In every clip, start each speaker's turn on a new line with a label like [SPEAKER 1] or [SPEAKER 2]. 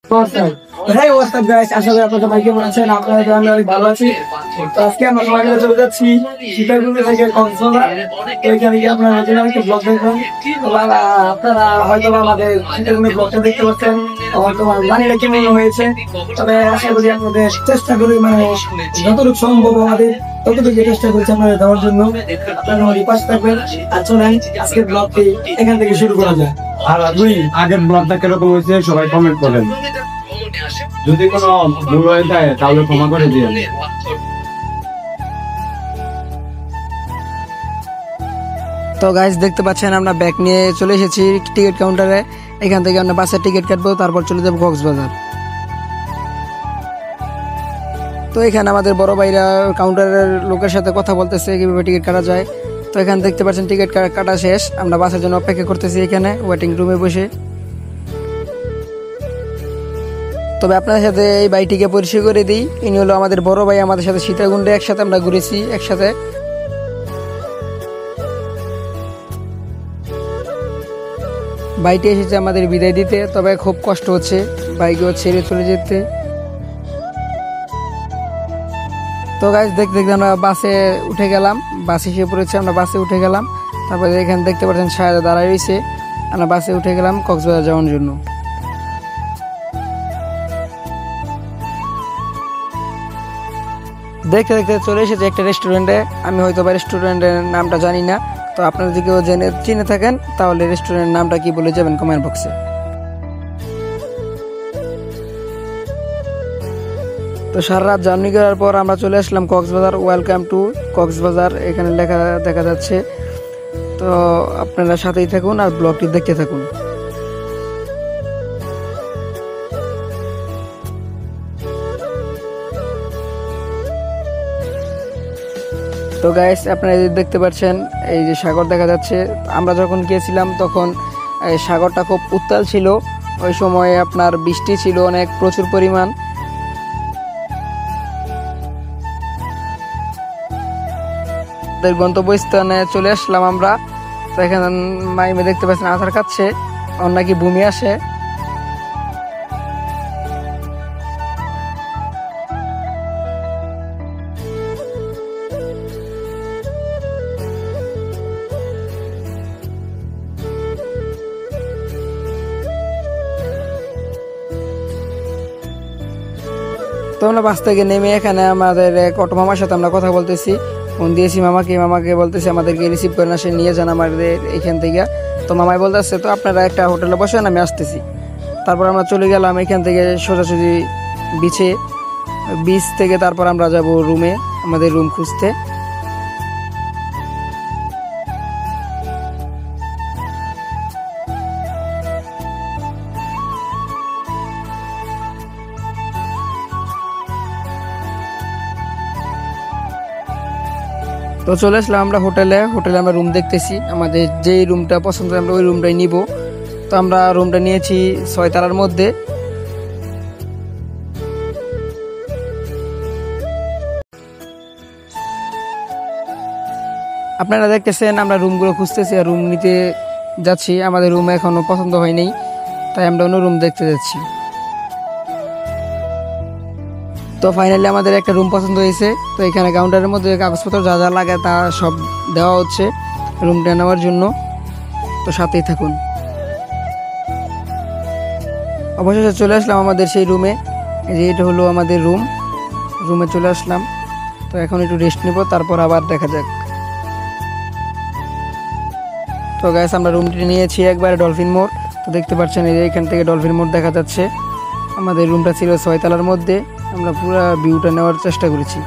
[SPEAKER 1] হ্যাঁ WhatsApp guys, আশা করি আপনারা সবাই কেমন আছেন। আপনারা আমি অনেক ভালো আছি। তো আজকে আমরা সবাই মিলে চলে যাচ্ছি সীতাকুণ্ড থেকে কক্সবাজার। তো এখানে গিয়ে আপনারা নতুন একটা ব্লগ দেখবেন। তো আপনারা হয়তো আমাদের সীতাকুণ্ডের ব্লগটা দেখতে পাচ্ছেন, হয়তো জানি না কেমন হয়েছে, তবে আশা করি আপনাদের চেষ্টা করি মানে যতটুকু সম্ভব আমাদের ততটুকু চেষ্টা করছি আপনাদের দেওয়ার জন্য। আপনারা আমাদের পাশে থাকবেন। আর চলেন আজকের ব্লগটি এখান থেকে শুরু করা যায়।
[SPEAKER 2] আর আপনি আগের ব্লগটা কিরকম হয়েছে সবাই কমেন্ট করেন, যদি কোনো ভুল হয়ে যায় তাহলে ক্ষমা করে দিন।
[SPEAKER 3] তো গাইস দেখতে পাচ্ছেন আমরা ব্যাগ নিয়ে চলে এসেছি টিকিট কাউন্টারে। এখান থেকে আমরা বাসের টিকিট কাটবো, তারপর চলে যাবো কক্সবাজার। তো এখানে আমাদের বড় ভাইরা কাউন্টারের লোকের সাথে কথা বলতেছে কিভাবে টিকিট কাটা যায়। তো এখানে দেখতে পাচ্ছেন টিকিট কাটা শেষ, আমরা বাসের জন্য অপেক্ষা করতেছি এখানে ওয়েটিং রুমে বসে। তবে আপনাদের সাথে এই ভাইটিকে পরিচয় করে দিই, ইনি হলো আমাদের বড় ভাই। আমাদের সাথে সীতাকুণ্ডে একসাথে আমরা ঘুরেছি একসাথে। বাইটি এসেছে আমাদের বিদায় দিতে, তবে খুব কষ্ট হচ্ছে বাইকেও ছেড়ে চলে যেতে। তো গাইস দেখতে দেখতে আমরা বাসে উঠে গেলাম, বাস এসে পড়েছে, আমরা বাসে উঠে গেলাম। তারপরে এখানে দেখতে পাচ্ছেন সায়দা দাঁড়ায় রয়েছে, আমরা বাসে উঠে গেলাম কক্সবাজার যাওয়ার জন্য। দেখতে দেখতে চলে এসেছে একটা রেস্টুরেন্টে। আমি হয়তো বা রেস্টুরেন্টের নামটা জানি না, তো আপনারা যদি কেউ চিনে থাকেন তাহলে রেস্টুরেন্টের নামটা কি বলে যাবেন কমেন্ট বক্সে। তো সারা রাত জার্নি করার পর আমরা চলে আসলাম কক্সবাজার। ওয়েলকাম টু কক্সবাজার এখানে লেখা দেখা যাচ্ছে। তো আপনারা সাথেই থাকুন আর ব্লগটি দেখতে থাকুন। তো গাইস আপনারা দেখতে পাচ্ছেন এই যে সাগর দেখা যাচ্ছে। আমরা যখন গিয়েছিলাম তখন সাগরটা খুব উত্তাল ছিল, ওই সময় আপনার বৃষ্টি ছিল অনেক প্রচুর পরিমাণ। গন্তব্যস্থানে চলে আসলাম আমরা। তো এখানে মাইমে দেখতে পাচ্ছেন আধার খাচ্ছে, ওর নাকি বমি আসে। তো আমরা বাস থেকে নেমে এখানে আমাদের এক অটো মামার সাথে আমরা কথা বলতেছি, ফোন দিয়েছি মামাকে বলতেছি আমাদেরকে রিসিভ করে না, সে নিয়ে যান আমাদের এখান থেকে। তো মামাই বলতেছে তো আপনারা একটা হোটেলে বসেন, আমি আসতেছি। তারপর আমরা চলে গেলাম এখান থেকে সোজাসুজি বিচ থেকে। তারপর আমরা যাব রুমে, আমাদের রুম খুঁজতে। তো চলে আসলাম আমরা হোটেলে আমরা রুম দেখতেছি, আমাদের যেই রুমটা পছন্দ আমরা ওই রুমটাই নিব। তো আমরা রুমটা নিয়েছি 6 তারার মধ্যে। আপনারা দেখতেছেন আমরা রুমগুলো খুঁজতেছি আর রুম নিতে যাচ্ছি। আমাদের রুম এখনো পছন্দ হয়নি, তাই আমরা অন্য রুম দেখতে যাচ্ছি। তো ফাইনালি আমাদের একটা রুম পছন্দ হয়েছে। তো এখানে কাউন্টারের মধ্যে কাগজপত্র যা যা লাগে তা সব দেওয়া হচ্ছে রুমটা নেওয়ার জন্য। তো সাথেই থাকুন। অবশেষে চলে আসলাম আমাদের সেই রুমে। যে এটা হলো আমাদের রুমে চলে আসলাম। তো এখন একটু রেস্ট নেব, তারপর আবার দেখা যাক। তো গাইস আমরা রুমটি নিয়েছি একবারে ডলফিন মোড়। তো দেখতে পাচ্ছেন এই যে এখান থেকে ডলফিন মোড় দেখা যাচ্ছে। আমাদের রুমটা ছিল 6 তলার মধ্যে, আমরা পুরো ভিউটা নেওয়ার চেষ্টা করেছি।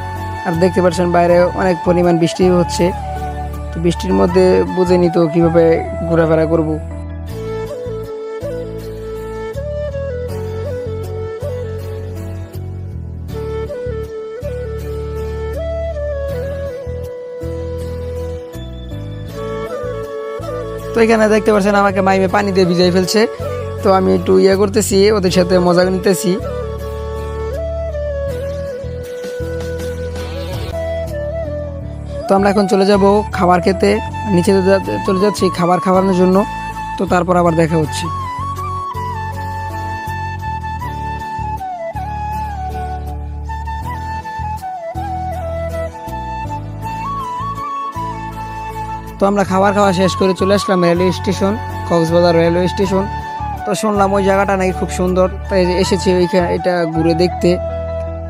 [SPEAKER 3] আর দেখতে পাচ্ছেন বাইরে অনেক পরিমাণ বৃষ্টি হচ্ছে। তো বৃষ্টির মধ্যে বুঝেনি তো কীভাবে ঘোরাফেরা করব। তো এখানে দেখতে পাচ্ছেন আমাকে মাইমে পানি দিয়ে ভিজাই ফেলছে। তো আমি একটু করতেছি, ওদের সাথে মজা নিতেছি। তো আমরা এখন চলে যাব খাবার খেতে, নিচে চলে যাচ্ছি খাবার খাওয়ানোর জন্য। তো তারপর আবার দেখা হচ্ছে। তো আমরা খাবার খাওয়া শেষ করে চলে আসলাম railway station, Cox's Bazar railway station. তো শুনলাম ওই জায়গাটা নাকি খুব সুন্দর, তাই এসেছি ওইখানে এটা ঘুরে দেখতে।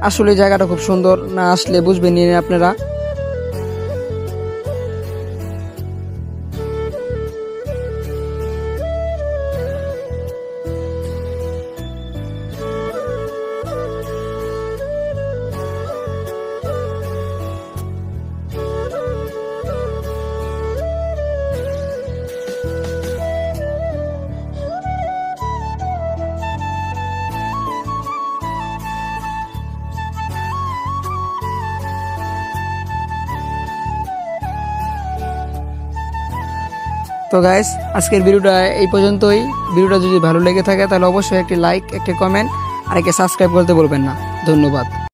[SPEAKER 3] আসলে জায়গাটা খুব সুন্দর, না আসলে বুঝবেন না আপনারা। তো গাইস, আজকের ভিডিওটা এই পর্যন্তই। ভিডিওটা যদি ভালো লেগে থাকে তাহলে অবশ্যই একটি লাইক, একটি কমেন্ট আর একটি সাবস্ক্রাইব করতে বলবেন না। ধন্যবাদ।